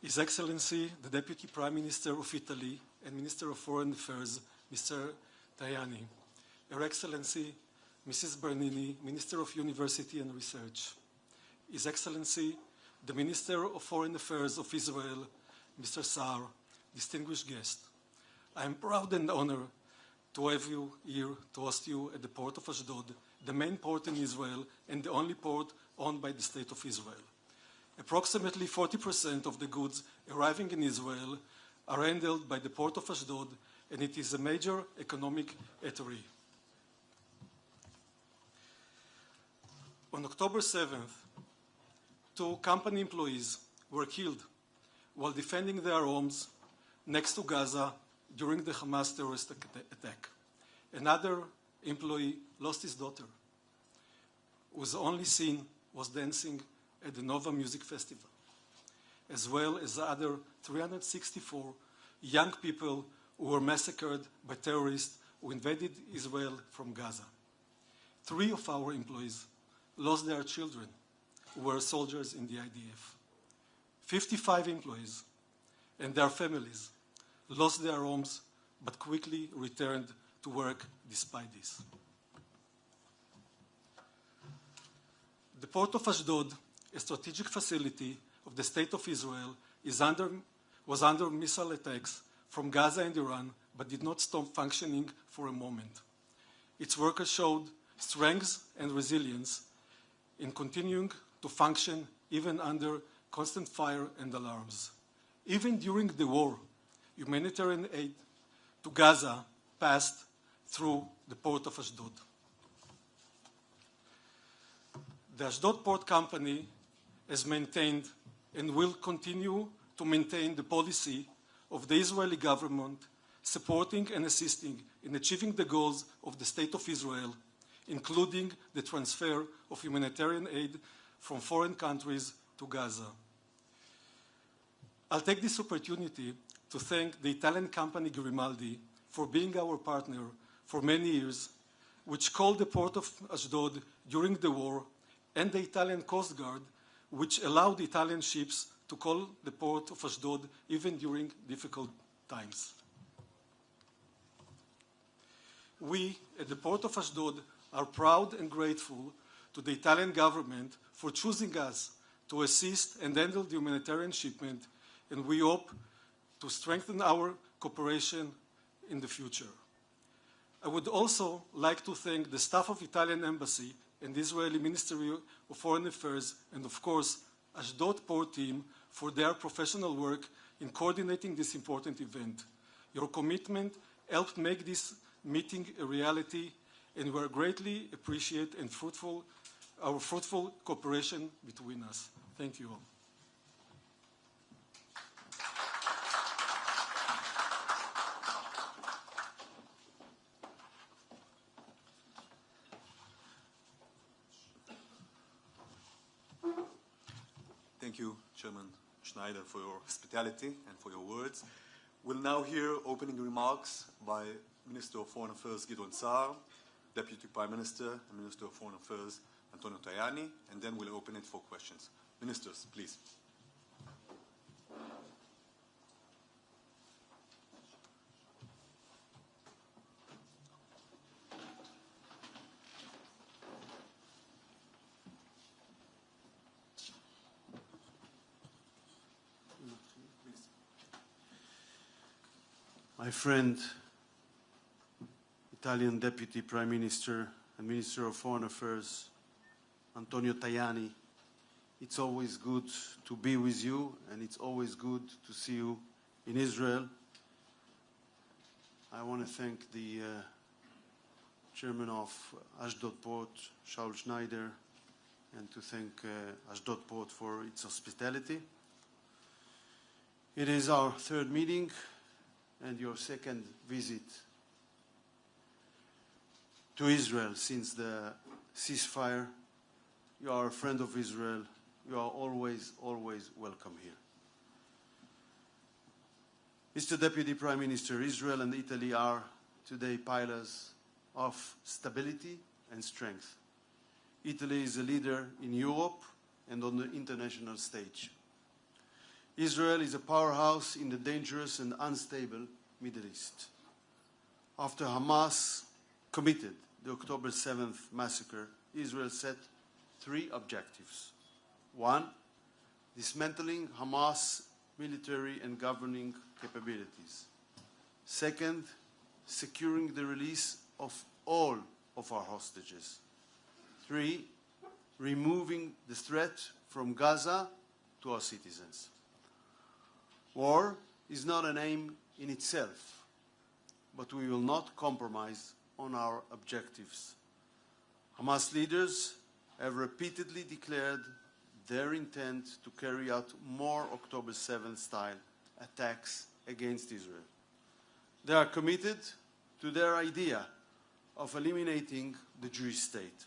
His Excellency, the Deputy Prime Minister of Italy and Minister of Foreign Affairs, Mr. Tajani, Her Excellency, Mrs. Bernini, Minister of University and Research, His Excellency, the Minister of Foreign Affairs of Israel, Mr. Saar, distinguished guest. I am proud and honored to have you here to host you at the port of ASHOD, the main port in Israel and the only port owned by the State of Israel. Approximately 40% of the goods arriving in Israel are handled by the port of ASHOD, and it is a major economic artery. On October 7th, 2 company employees were killed while defending their homes next to Gaza during the Hamas terrorist attack. Another employee lost his daughter, whose only scene was dancing at the Nova Music Festival, as well as the other 364 young people who were massacred by terrorists who invaded Israel from Gaza. 3 of our employees lost their children, who were soldiers in the IDF. 55 employees and their families lost their homes but quickly returned to work despite this. The port of ASHOD, a strategic facility of the State of Israel, was under missile attacks from Gaza and Iran, but did not stop functioning for a moment. Its workers showed strength and resilience in continuing to function even under constant fire and alarms. Even during the war, humanitarian aid to Gaza passed through the port of ASHOD. The ASHOD Port Company has maintained and will continue to maintain the policy of the Israeli government supporting and assisting in achieving the goals of the State of Israel, including the transfer of humanitarian aid from foreign countries to Gaza. I'll take this opportunity to thank the Italian company Grimaldi for being our partner for many years, which called the port of ASHOD during the war, and the Italian Coast Guard, which allowed Italian ships to call the port of ASHOD even during difficult times. We at the port of ASHOD are proud and grateful to the Italian government for choosing us to assist and handle the humanitarian shipment, and we hope to strengthen our cooperation in the future. I would also like to thank the staff of Italian Embassy and the Israeli Ministry of Foreign Affairs, and of course, ASHOD Port team for their professional work in coordinating this important event. Your commitment helped make this meeting a reality, and we greatly appreciate and our fruitful cooperation between us. Thank you all. Thank you, Chairman Schneider, for your hospitality and for your words. We'll now hear opening remarks by Minister of Foreign Affairs Gideon Saar, Deputy Prime Minister and Minister of Foreign Affairs Antonio Tajani, and then we'll open it for questions. Ministers, please. My friend, Italian Deputy Prime Minister and Minister of Foreign Affairs, Antonio Tajani, it's always good to be with you, and it's always good to see you in Israel. I want to thank the Chairman of ASHOD Port, Shaul Schneider, and to thank ASHOD Port for its hospitality. It is our 3rd meeting and your 2nd visit to Israel since the ceasefire. You are a friend of Israel. You are always, always welcome here. Mr. Deputy Prime Minister, Israel and Italy are today pillars of stability and strength. Italy is a leader in Europe and on the international stage. Israel is a powerhouse in the dangerous and unstable Middle East. After Hamas committed the October 7th massacre, Israel set 3 objectives. 1, dismantling Hamas military and governing capabilities. 2nd, securing the release of all of our hostages. 3, removing the threat from Gaza to our citizens. War is not an aim in itself, but we will not compromise on our objectives. Hamas leaders have repeatedly declared their intent to carry out more October 7th style attacks against Israel. They are committed to their idea of eliminating the Jewish state.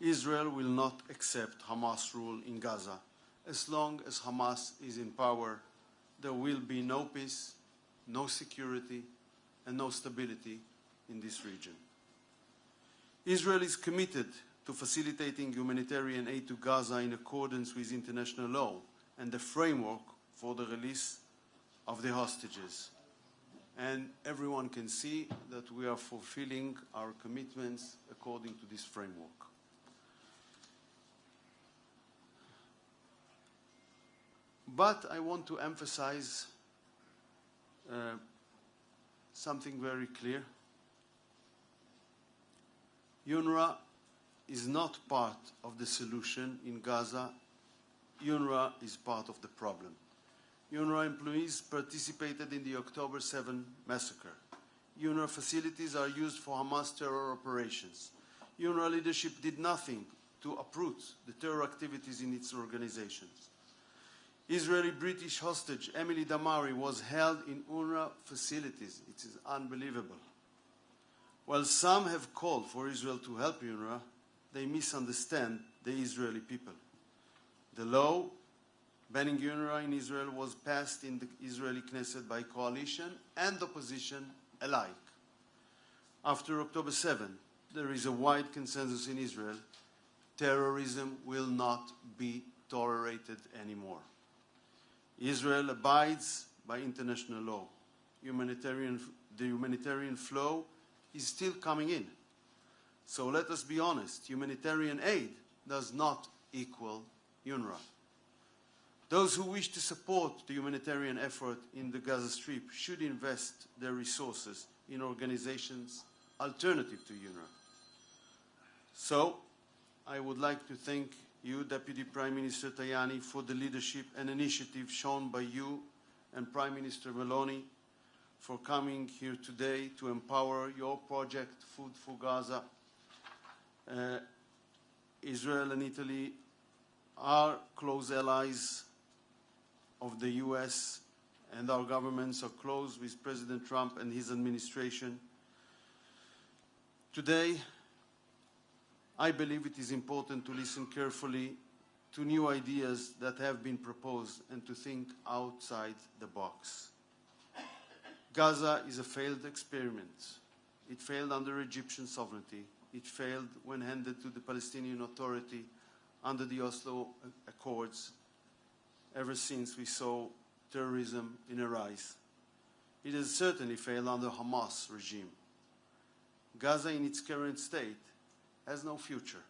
Israel will not accept Hamas rule in Gaza. As long as Hamas is in power, there will be no peace, no security, and no stability in this region. Israel is committed to facilitating humanitarian aid to Gaza in accordance with international law and the framework for the release of the hostages. And everyone can see that we are fulfilling our commitments according to this framework. But I want to emphasize something very clear. UNRWA is not part of the solution in Gaza. UNRWA is part of the problem. UNRWA employees participated in the October 7 massacre. UNRWA facilities are used for Hamas terror operations. UNRWA leadership did nothing to uproot the terror activities in its organizations. Israeli British hostage Emily Damari was held in UNRWA facilities. It is unbelievable. While some have called for Israel to help UNRWA, they misunderstand the Israeli people. The law banning UNRWA in Israel was passed in the Israeli Knesset by coalition and opposition alike. After October 7, there is a wide consensus in Israel. Terrorism will not be tolerated anymore. Israel abides by international law. The humanitarian flow is still coming in. So let us be honest, humanitarian aid does not equal UNRWA. Those who wish to support the humanitarian effort in the Gaza Strip should invest their resources in organizations alternative to UNRWA. So I would like to thank you, Deputy Prime Minister Tajani, for the leadership and initiative shown by you and Prime Minister Meloni for coming here today to empower your project, Food for Gaza. Israel and Italy are close allies of the US, and our governments are close with President Trump and his administration. Today, I believe it is important to listen carefully to new ideas that have been proposed and to think outside the box. Gaza is a failed experiment. It failed under Egyptian sovereignty. It failed when handed to the Palestinian Authority under the Oslo Accords. Ever since we saw terrorism in a rise. It has certainly failed under Hamas regime. Gaza in its current state has no future.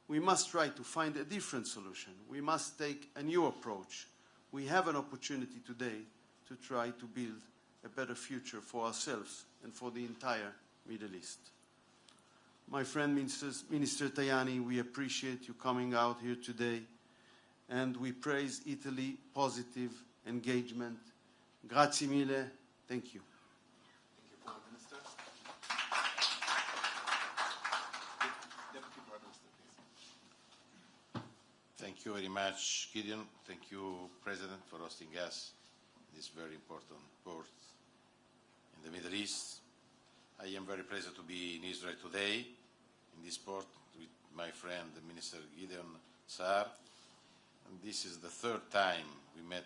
We must try to find a different solution. We must take a new approach. We have an opportunity today to try to build a better future for ourselves and for the entire Middle East. My friend Minister Tajani, we appreciate you coming out here today, and we praise Italy's positive engagement. Grazie mille. Thank you. Thank you, Foreign Minister. Deputy Prime Minister, please. Thank you very much, Gideon. Thank you, President, for hosting us in this very important port in the Middle East. I am very pleased to be in Israel today, in this port, with my friend, the Minister Gideon Saar. And this is the 3rd time we met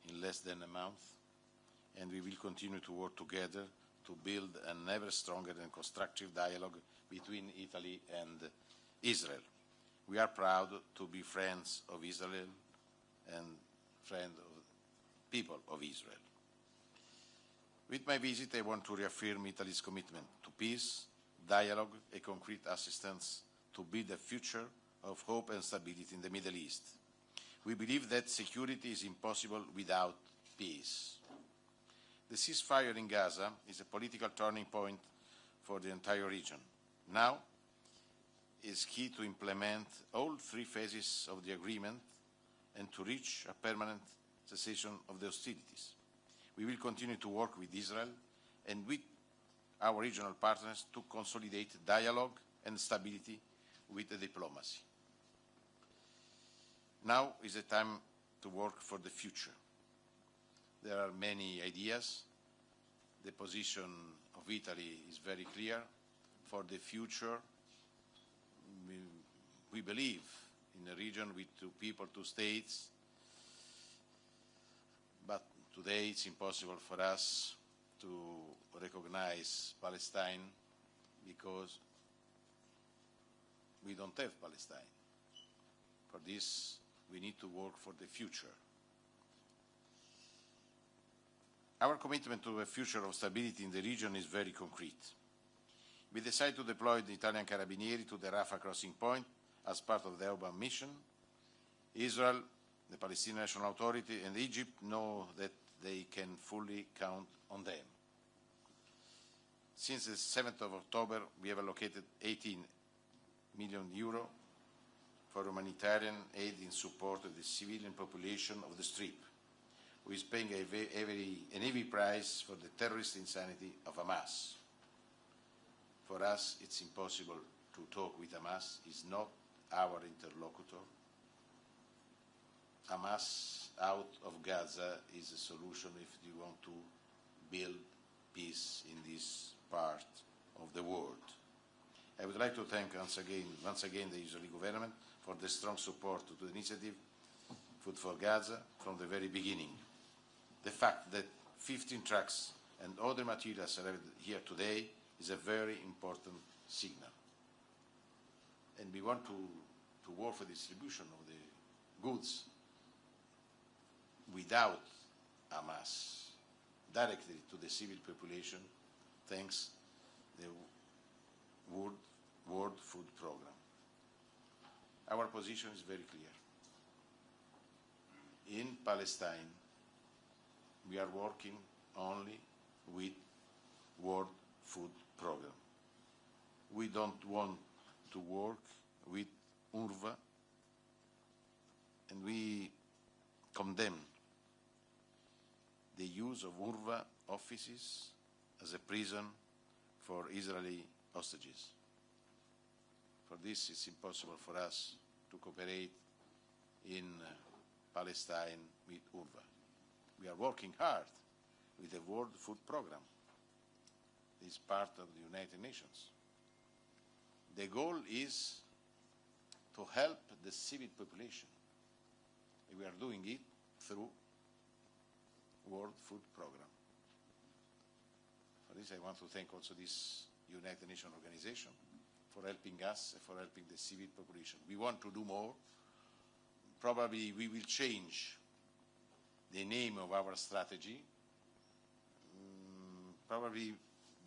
in less than a month, and we will continue to work together to build an ever stronger and constructive dialogue between Italy and Israel. We are proud to be friends of Israel and friends of people of Israel. With my visit, I want to reaffirm Italy's commitment to peace, dialogue, and concrete assistance to build a future of hope and stability in the Middle East. We believe that security is impossible without peace. The ceasefire in Gaza is a political turning point for the entire region. Now is key to implement all three phases of the agreement and to reach a permanent cessation of the hostilities. We will continue to work with Israel and with our regional partners to consolidate dialogue and stability with the diplomacy. Now is the time to work for the future. There are many ideas. The position of Italy is very clear. For the future, we believe in a region with two people, two states, but today it's impossible for us to recognize Palestine because we don't have Palestine. For this, we need to work for the future. Our commitment to a future of stability in the region is very concrete. We decided to deploy the Italian Carabinieri to the Rafah crossing point as part of the urban mission. Israel, the Palestinian National Authority, and Egypt know that they can fully count on them. Since the 7th of October, we have allocated 18 million euro for humanitarian aid in support of the civilian population of the Strip, who is paying a heavy price for the terrorist insanity of Hamas. For us, it's impossible to talk with Hamas. It's not our interlocutor. Hamas out of Gaza is a solution if you want to build peace in this part of the world. I would like to thank once again the Israeli government for the strong support to the initiative Food for Gaza from the very beginning. The fact that 15 trucks and other materials arrived here today is a very important signal. And we want to work for distribution of the goods without Hamas, directly to the civil population, thanks to the World Food Programme. Our position is very clear. In Palestine, we are working only with World Food Programme. We don't want to work with UNRWA, and we condemn the use of UNRWA offices as a prison for Israeli hostages. For this, it's impossible for us to cooperate in Palestine with UNRWA. We are working hard with the World Food Programme. It's part of the United Nations. The goal is to help the civil population. We are doing it through World Food Programme. For this, I want to thank also this United Nations organization for helping us and for helping the civil population. We want to do more. Probably we will change the name of our strategy. Probably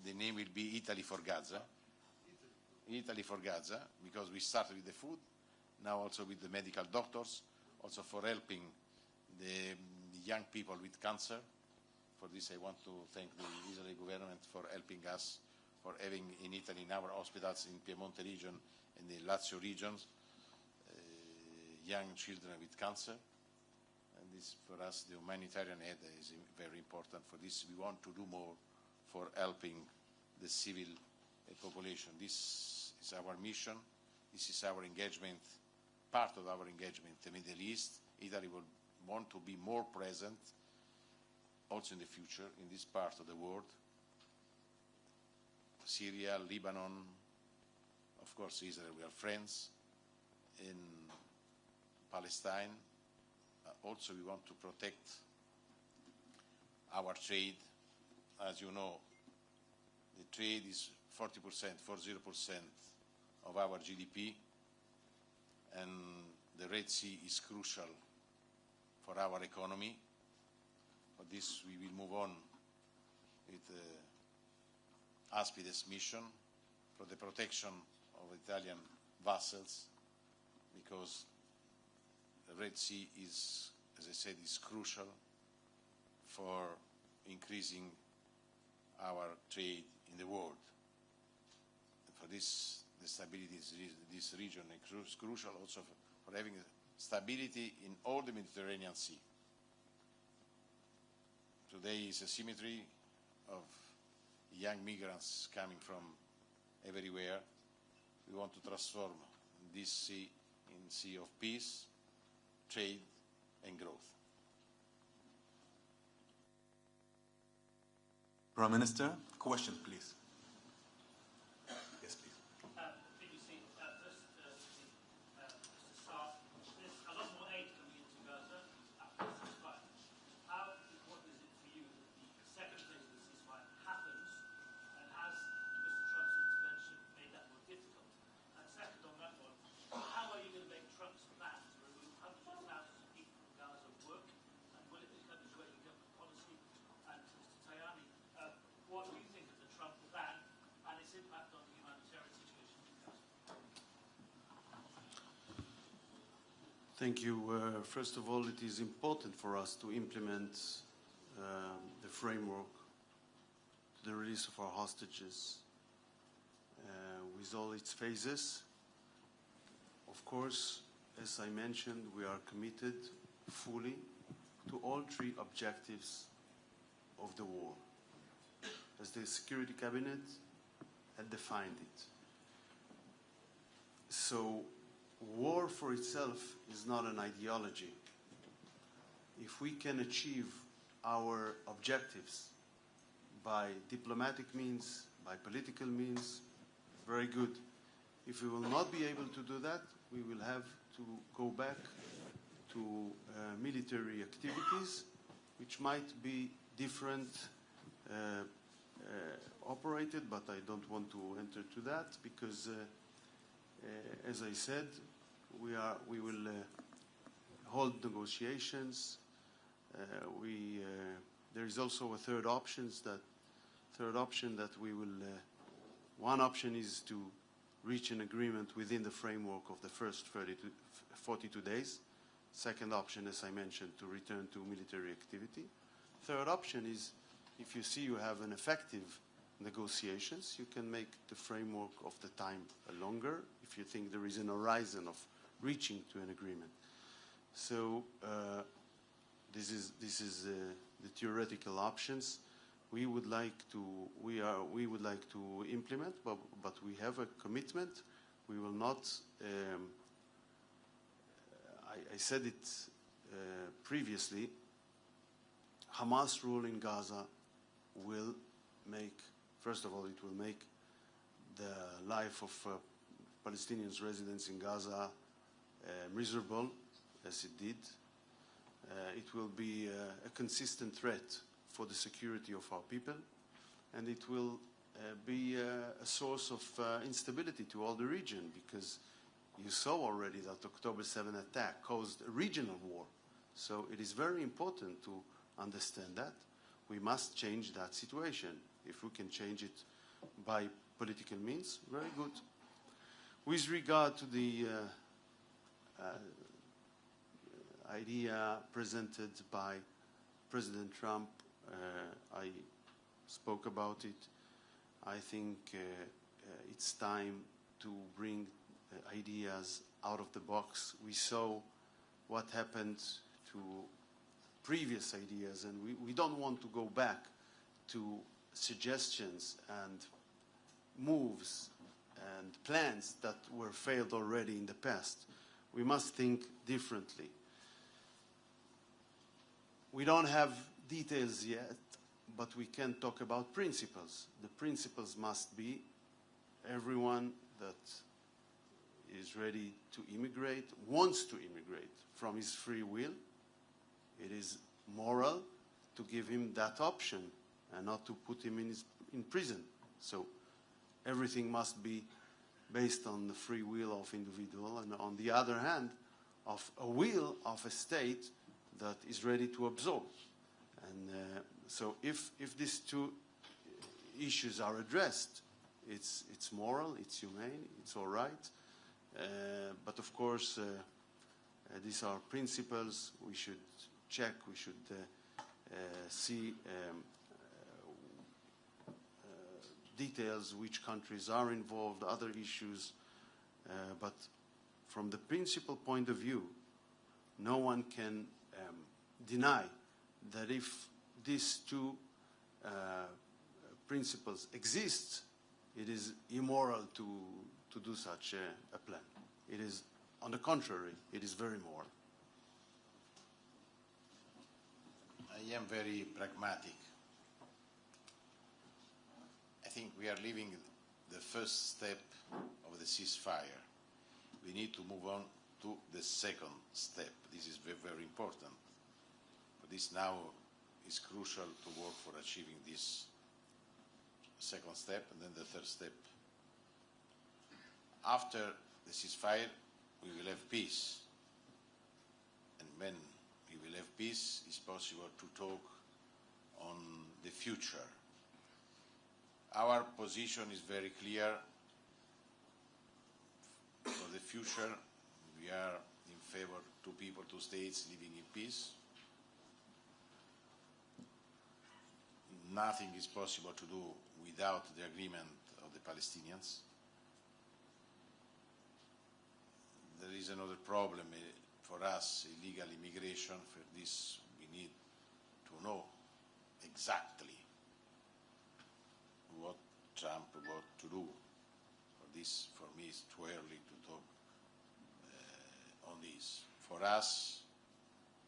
the name will be Italy for Gaza. Italy for Gaza, because we started with the food, now also with the medical doctors, also for helping the young people with cancer. For this, I want to thank the Israeli government for helping us, for having in Italy, in our hospitals in Piemonte region and the Lazio regions, young children with cancer. And this, for us, the humanitarian aid is very important. For this, we want to do more for helping the civil population. This is our mission. This is our engagement, part of our engagement in the Middle East. Italy will want to be more present also in the future in this part of the world. Syria, Lebanon, of course Israel, we are friends. In Palestine, also we want to protect our trade. As you know, the trade is 40% of our GDP, and the Red Sea is crucial for our economy. For this, we will move on with Aspides mission for the protection of Italian vessels, because the Red Sea is, as I said, is crucial for increasing our trade in the world. And for this, the stability of this region is crucial also for having stability in all the Mediterranean Sea. Today is a symmetry of young migrants coming from everywhere. We want to transform this sea in a sea of peace, trade and growth. Prime Minister, question please. Yes, please. BBC, first, Mr. Saar, there's a lot more aid coming into Gaza after the ceasefire. How important is it for you that the second phase of the ceasefire happens, and has Mr. Trump's intervention made that more difficult? And second on that one, how are you going to make Trump's plan to remove hundreds of thousands of people from Gaza work, and will it become a joint government policy? And Mr. Tajani, what do you think of the Trump ban and its impact on the humanitarian situation in Gaza? Thank you. First of all, it is important for us to implement the framework to the release of our hostages with all its phases. Of course, as I mentioned, we are committed fully to all three objectives of the war, as the Security Cabinet had defined it. So, war for itself is not an ideology. If we can achieve our objectives by diplomatic means, by political means, very good. If we will not be able to do that, we will have to go back to military activities, which might be different operated, but I don't want to enter to that because, as I said, we will hold negotiations. There is also a third option that we will. One option is to reach an agreement within the framework of the first 42 days. Second option, as I mentioned, to return to military activity. Third option is, if you see you have an effective negotiations, you can make the framework of the time longer if you think there is an horizon of reaching to an agreement. So this is the theoretical options. We would like to implement, but we have a commitment. We will not. I said it previously. Hamas rule in Gaza will make, first of all, it will make the life of Palestinians residents in Gaza miserable, as it did. It will be a consistent threat for the security of our people, and it will be a source of instability to all the region, because you saw already that October 7 attack caused a regional war. So it is very important to understand that. We must change that situation. If we can change it by political means, very good. With regard to the idea presented by President Trump, I spoke about it. I think it's time to bring ideas out of the box. We saw what happened to previous ideas, and we don't want to go back to suggestions and moves and plans that were failed already in the past. We must think differently. We don't have details yet, but we can talk about principles. The principles must be everyone that is ready to immigrate, wants to immigrate from his free will. It is moral to give him that option and not to put him in prison. So everything must be based on the free will of individual, and on the other hand, of a will of a state that is ready to absorb. And so if these two issues are addressed, it's moral, it's humane, it's all right. But of course, these are principles. We should check, we should see details, which countries are involved, other issues. But from the principal point of view, no one can deny that if these two principles exist, it is immoral to do such a plan. It is, on the contrary, it is very moral. I am very pragmatic. I think we are leaving the first step of the ceasefire. We need to move on to the second step. This is very, very important. But this now is crucial to work for achieving this second step and then the third step. After the ceasefire, we will have peace. And when we will have peace, it's possible to talk on the future. Our position is very clear. For the future, we are in favor of two people, two states living in peace. Nothing is possible to do without the agreement of the Palestinians. There is another problem for us, illegal immigration. For this, we need to know exactly what Trump what to do. For this, for me, it's too early to talk on this. For us,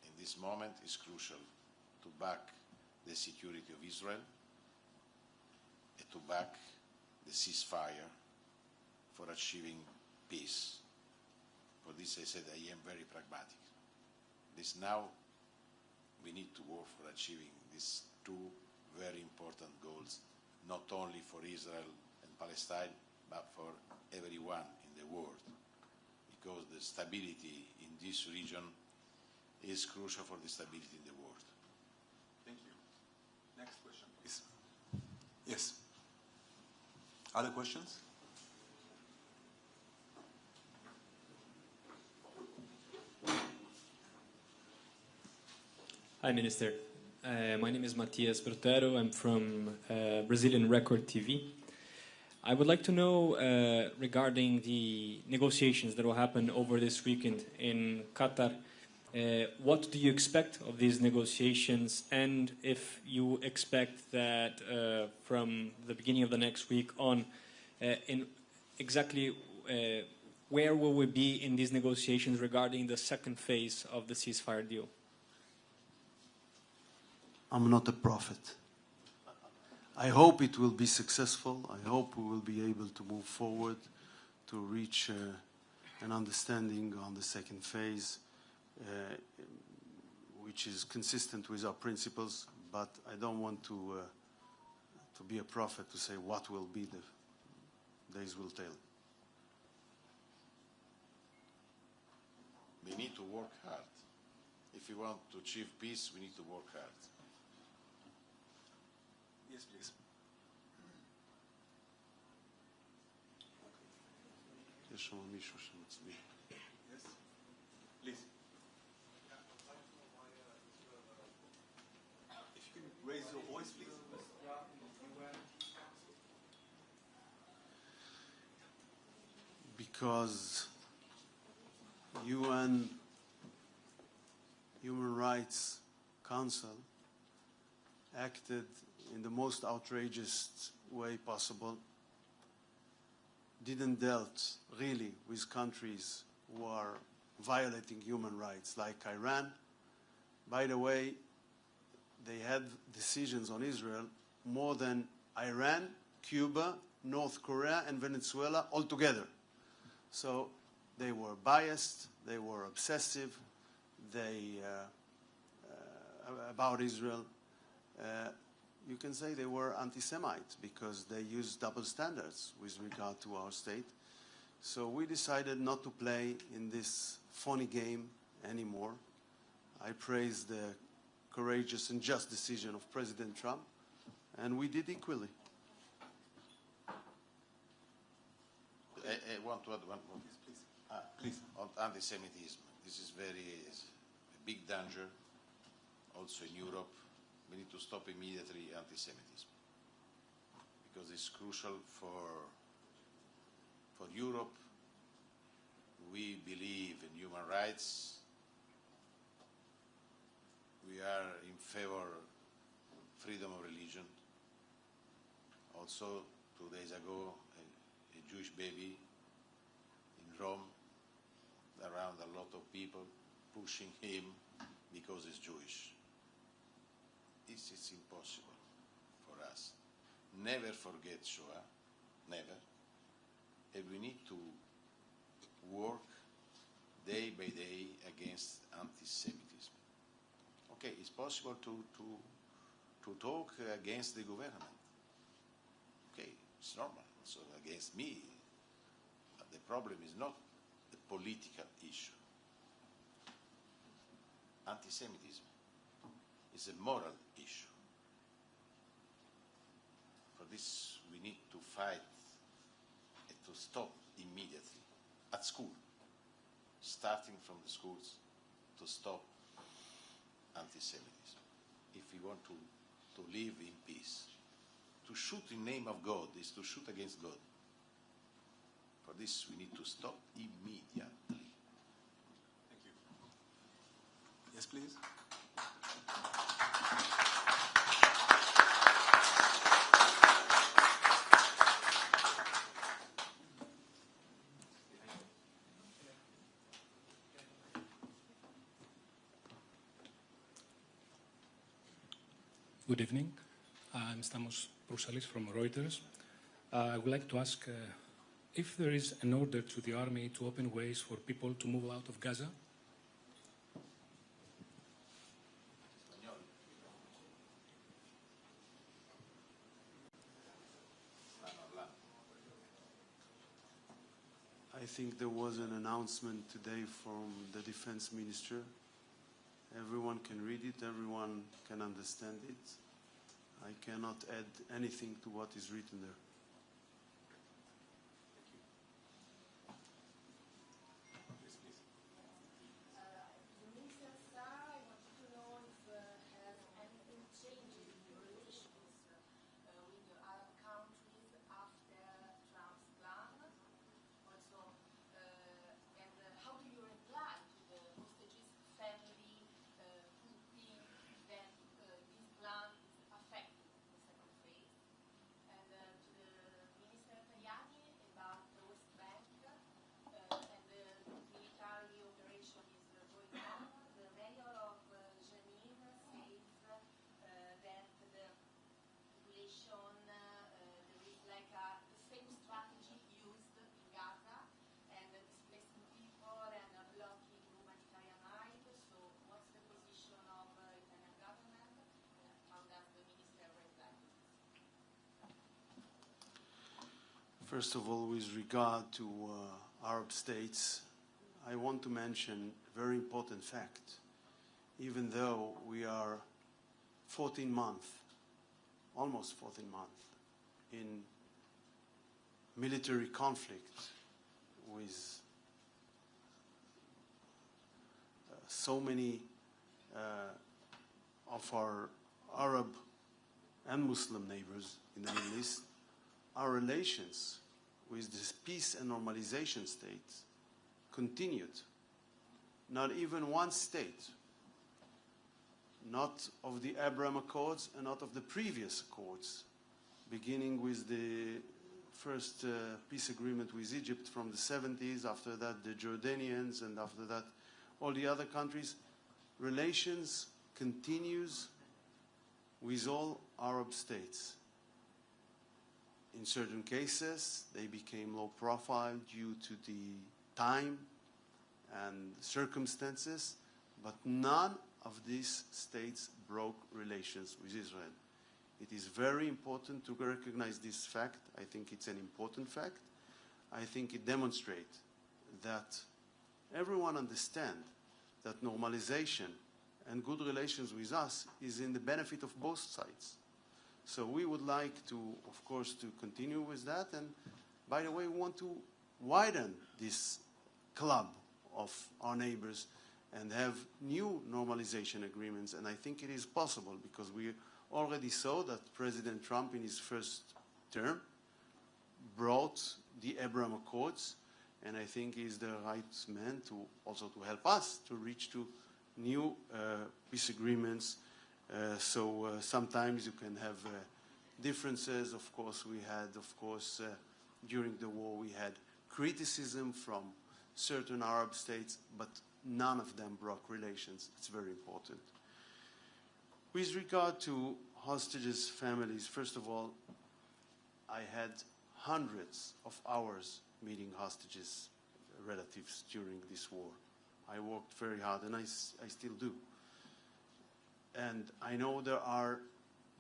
in this moment, it's crucial to back the security of Israel and to back the ceasefire for achieving peace. For this, I said I am very pragmatic. This now, we need to work for achieving these two very important goals, not only for Israel and Palestine, but for everyone in the world, because the stability in this region is crucial for the stability in the world. Thank you. Next question, please. Yes. Other questions? Hi, Minister. My name is Matias Brotero. I'm from Brazilian Record TV. I would like to know regarding the negotiations that will happen over this weekend in Qatar. What do you expect of these negotiations, and if you expect that from the beginning of the next week on, in exactly where will we be in these negotiations regarding the second phase of the ceasefire deal? I'm not a prophet. I hope it will be successful. I hope we will be able to move forward to reach an understanding on the second phase, which is consistent with our principles, but I don't want to be a prophet to say what will be. The days will tell. We need to work hard. If we want to achieve peace, we need to work hard. Yes, please. יש שם מישהו שמצביע. Yes, please. If you can raise your voice, please. Because UN Human Rights Council acted in the most outrageous way possible, didn't dealt really with countries who are violating human rights, like Iran. By the way, they had decisions on Israel more than Iran, Cuba, North Korea, and Venezuela all together. So they were biased, they were obsessive, about Israel. You can say they were anti-Semites because they used double standards with regard to our state. So we decided not to play in this phony game anymore. I praise the courageous and just decision of President Trump, and we did equally. I want to add one more. Please. On anti-Semitism. This is a big danger, also in Europe. We need to stop immediately anti-Semitism, because it's crucial for Europe. We believe in human rights. We are in favor of freedom of religion. Also, 2 days ago, a Jewish baby in Rome, around a lot of people pushing him because he's Jewish. This is impossible for us. Never forget Shoah, never. And we need to work day by day against anti-Semitism. Okay, it's possible to talk against the government. Okay, it's normal. So against me, but the problem is not a political issue. Anti-Semitism is a moral issue. For this, we need to fight and to stop immediately at school, starting from the schools, to stop anti-Semitism. If we want to live in peace, to shoot in the name of God is to shoot against God. For this, we need to stop immediately. Thank you. Yes, please. Good evening. I'm Stamous Prousalis from Reuters. I would like to ask if there is an order to the army to open ways for people to move out of Gaza. I think there was an announcement today from the defense minister. Everyone can read it, everyone can understand it. I cannot add anything to what is written there. Minister Saar, I wanted to know if has anything changed in your relations with the Arab countries after Trump's plan. Also, and how do you reply to the hostages' family who think that this plan is affecting the second phase? And to the Minister Tajani about the West Bank and the military operation is going on. The mayor of Jenin says that the population, there is like the same strategy used in Gaza and displacing people and blocking humanitarian aid. So what's the position of Italian government? How does the minister reply to this? First of all, with regard to Arab states, I want to mention a very important fact. Even though we are 14 months, almost 14 months, in military conflict with so many of our Arab and Muslim neighbors in the Middle East, our relations with this peace and normalization state continued. Not even one state, not of the Abraham Accords and not of the previous accords, beginning with the first peace agreement with Egypt from the 70s, after that the Jordanians, and after that all the other countries, relations continues with all Arab states. In certain cases, they became low profile due to the time and circumstances, but none of these states broke relations with Israel. It is very important to recognize this fact. I think it's an important fact. I think it demonstrates that everyone understands that normalization and good relations with us is in the benefit of both sides. So we would like to, of course, to continue with that. And by the way, we want to widen this club of our neighbors and have new normalization agreements. And I think it is possible because we already saw that President Trump in his first term brought the Abraham Accords, and I think he's the right man to also to help us to reach to new peace agreements. So sometimes you can have differences. Of course, we had, during the war, we had criticism from certain Arab states, but none of them broke relations. It's very important. With regard to hostages' families, first of all, I had hundreds of hours meeting hostages' relatives during this war. I worked very hard, and I still do. And I know there are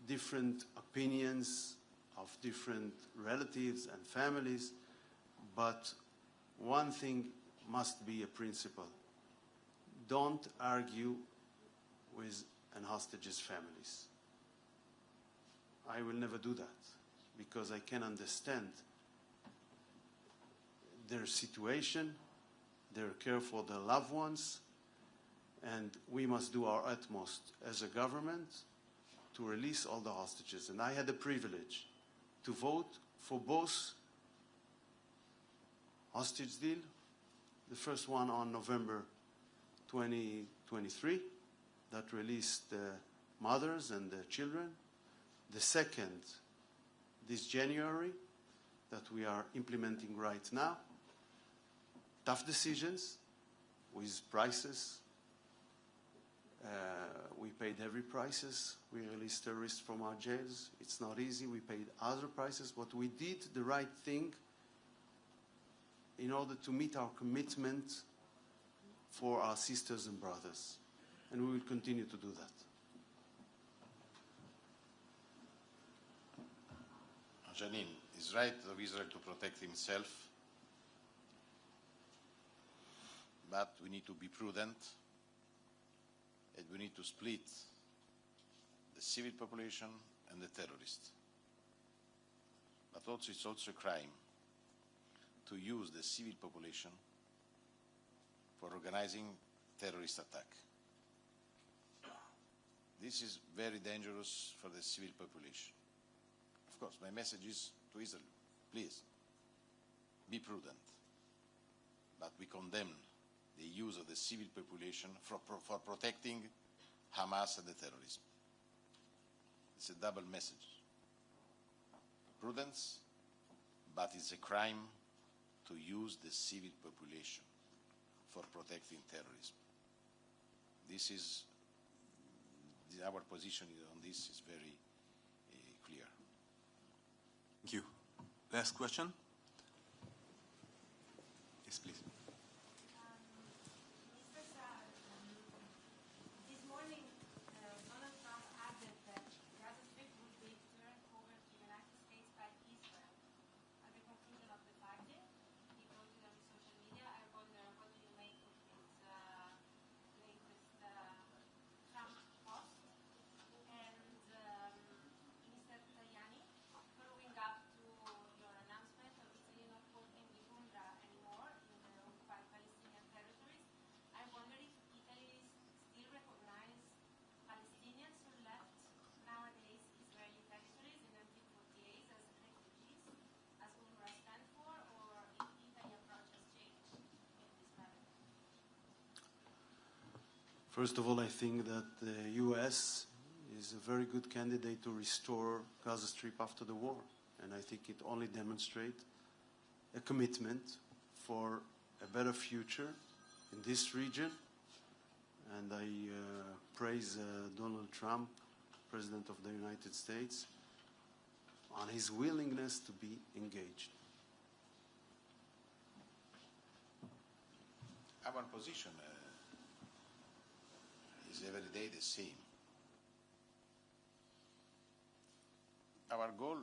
different opinions of different relatives and families, but one thing must be a principle. Don't argue with an hostage's families. I will never do that because I can understand their situation, their care for their loved ones, and we must do our utmost as a government to release all the hostages. And I had the privilege to vote for both hostage deal, the first one on November 2023 that released the mothers and the children, the second this January that we are implementing right now. Tough decisions with prices. We paid heavy prices. We released terrorists from our jails. It's not easy. We paid other prices, but we did the right thing in order to meet our commitment for our sisters and brothers. And we will continue to do that. Janine, it's right of Israel to protect himself, but we need to be prudent, and we need to split the civil population and the terrorists. But also, it's also a crime to use the civil population for organizing terrorist attack. This is very dangerous for the civil population. Of course, my message is to Israel, please, be prudent. But we condemn the use of the civil population for protecting Hamas and the terrorism. It's a double message. Prudence, but it's a crime to use the civil population for protecting terrorism. This is, our position on this is very clear. Thank you. Last question? Yes, please. Mr. Saar, this morning Donald Trump added that Gaza Strip would be turned over to the United States by Israel at the conclusion of the fighting. He wrote it on social media. I wonder, what do you make of his latest Trump post? And Mr. Tajani, following up to your announcement of Italy not working with UNRWA anymore in the occupied Palestinian territories, I wonder if Italy still recognizes Palestinians who left nowadays Israeli territories in 1948 as refugees, as UNRWA stands for, or if Italy's approach has changed in this matter. First of all, I think that the U.S. is a very good candidate to restore Gaza Strip after the war. And I think it only demonstrates a commitment for a better future in this region. And I praise Donald Trump, President of the United States, on his willingness to be engaged. Our position is every day the same. Our goal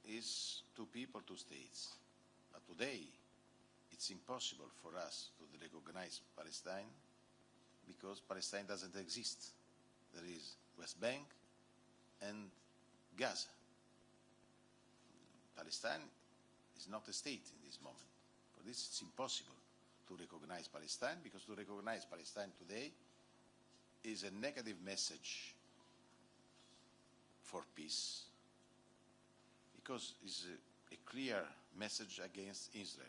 is 2 people, 2 states. But today, it's impossible for us to recognize Palestine because Palestine doesn't exist. There is West Bank and Gaza. Palestine is not a state in this moment. For this, it's impossible to recognize Palestine, because to recognize Palestine today is a negative message for peace, because it's a clear message against Israel.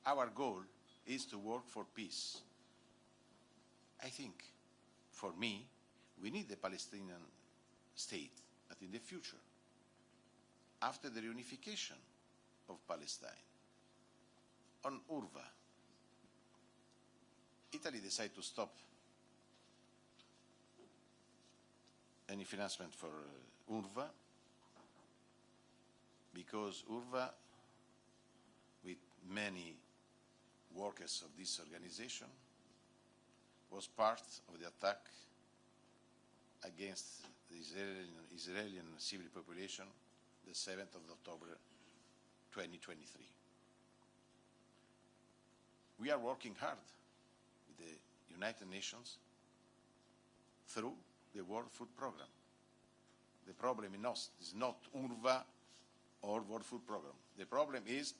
Our goal is to work for peace. I think, for me, we need a Palestinian state, but in the future, after the reunification of Palestine. On UNRWA, Italy decided to stop any financement for UNRWA, because UNRWA, with many workers of this organization, was part of the attack against the Israeli civil population the 7th of October 2023. We are working hard with the United Nations through the World Food Programme. The problem is not UNRWA or World Food Programme. The problem is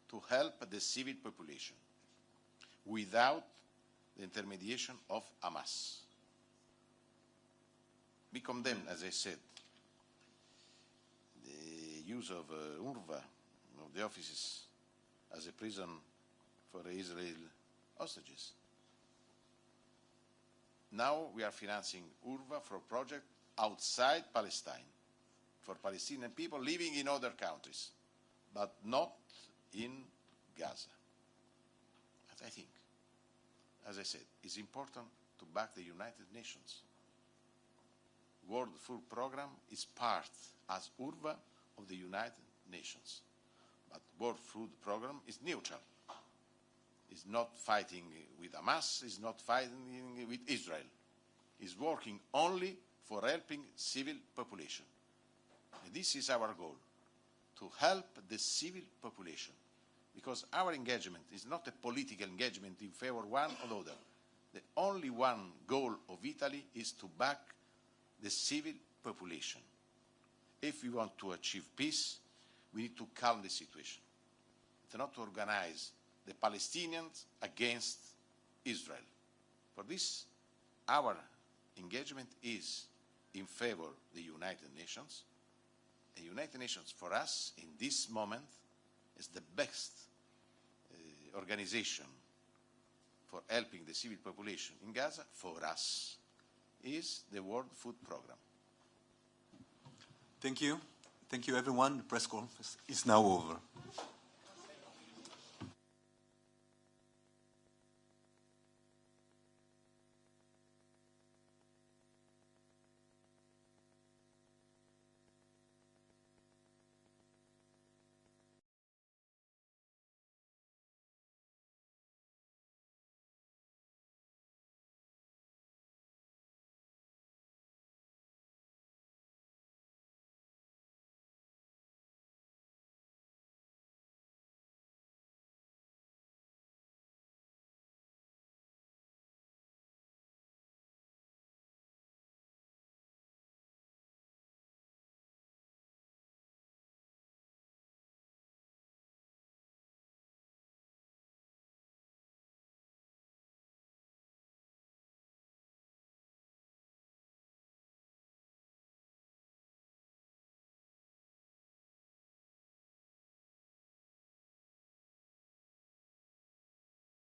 to help the civil population without the intermediation of Hamas. We condemn, as I said, the use of UNRWA, of the offices, as a prison for Israel hostages. Now we are financing UNRWA for a project outside Palestine, for Palestinian people living in other countries, but not in Gaza. But I think, as I said, it's important to back the United Nations. World Food Programme is part, as UNRWA, of the United Nations. But World Food Programme is neutral. It's not fighting with Hamas, it's not fighting with Israel. It's working only for helping civil population. And this is our goal, to help the civil population. Because our engagement is not a political engagement in favor of one or the other. The only one goal of Italy is to back the civil population. If we want to achieve peace, we need to calm the situation. It's not to organize the Palestinians against Israel. For this, our engagement is in favor of the United Nations. The United Nations, for us, in this moment, is the best organization for helping the civil population in Gaza. For us, is the World Food Programme. Thank you. Thank you, everyone. The press conference is now over.